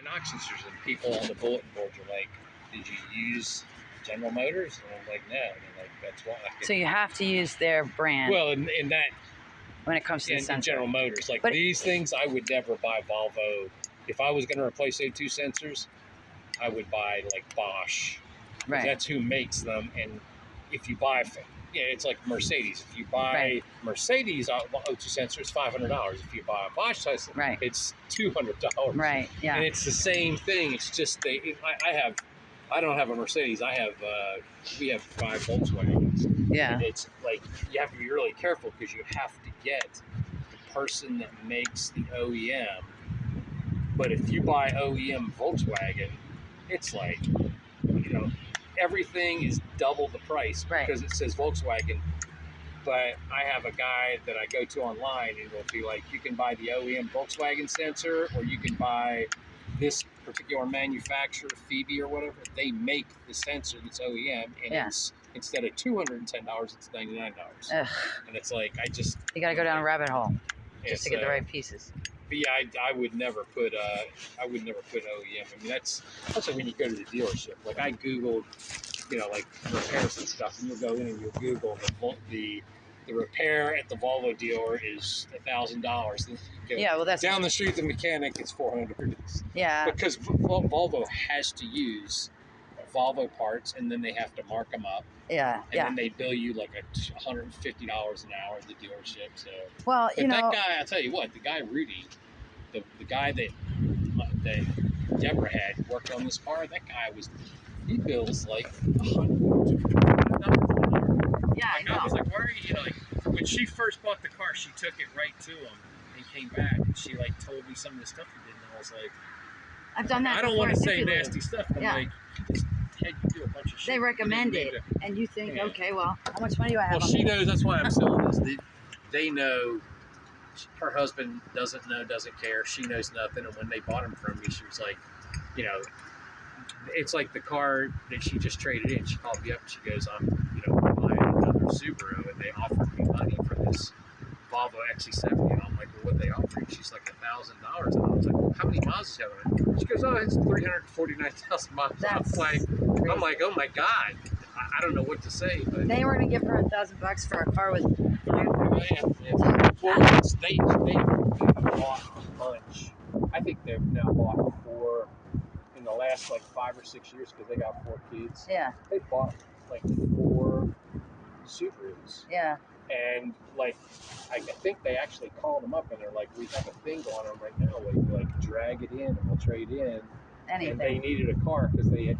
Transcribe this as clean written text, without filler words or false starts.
knock sensors, and people on the bulletin boards are like, "Did you use General Motors?" And I'm like, "No." And they're like, "That's why." So you have to use their brand. Well, in that, when it comes to the in sensor. General Motors, like but these things, I would never buy Volvo. If I was going to replace O2 sensors, I would buy like Bosch. Right. That's who makes them. And if you buy, it's like Mercedes. If you buy Mercedes O2 sensor, it's $500. If you buy a Bosch sensor, it's $200. Right. Yeah. And it's the same thing. It's just I don't have a Mercedes. We have 5 Volkswagens. Yeah. And it's like you have to be really careful because you have to get the person that makes the OEM. But if you buy OEM Volkswagen, it's like, everything is double the price because it says Volkswagen. But I have a guy that I go to online and will be like, you can buy the OEM Volkswagen sensor, or you can buy this particular manufacturer, Phoebe or whatever. They make the sensor that's OEM, and it's instead of $210, it's $99. Ugh. And it's like, you got to go down a rabbit hole just to get the right pieces. But yeah, I would never put OEM. I mean, that's also when you go to the dealership. Like I Googled, like repairs and stuff, and you'll go in and you'll Google the repair at the Volvo dealer is $1,000. Yeah, well, that's down the street. The mechanic, it's $400. Yeah, because Volvo has to use Volvo parts, and then they have to mark them up. Yeah, and then they bill you like $150 an hour at the dealership. So, well, that guy, I'll tell you what, the guy Rudy, the guy that Deborah had worked on this car, that guy he bills like $100. Yeah, I know. I was like, why are you, when she first bought the car, she took it right to him and came back, and she told me some of the stuff he did, and I was like, I've done that. I don't want to say nasty stuff, but I'm like, you do a bunch of shit. They recommend it, and you think, okay, well, how much money do I have? Well, she knows. That's why I'm selling this. They know. Her husband doesn't care. She knows nothing. And when they bought him from me, she was like, it's like the car that she just traded in. She called me up and she goes, I'm buying another Subaru, and they offered me money for this Volvo XC70. And I'm like, well, what they offered? She's like $1,000. And I was like, well, how many miles is it having? She goes, oh, it's 349,000 miles. I'm like, oh my God. I don't know what to say. But they were going to give her $1,000 for a car with. Well, they bought a bunch. I think they've now bought 4 in the last 5 or 6 years because they got 4 kids. Yeah. They bought 4 Subarus. Yeah. And I think they actually called them up and they're like, we have a thing going on right now. Drag it in and we'll trade in. Anything. And they needed a car because they had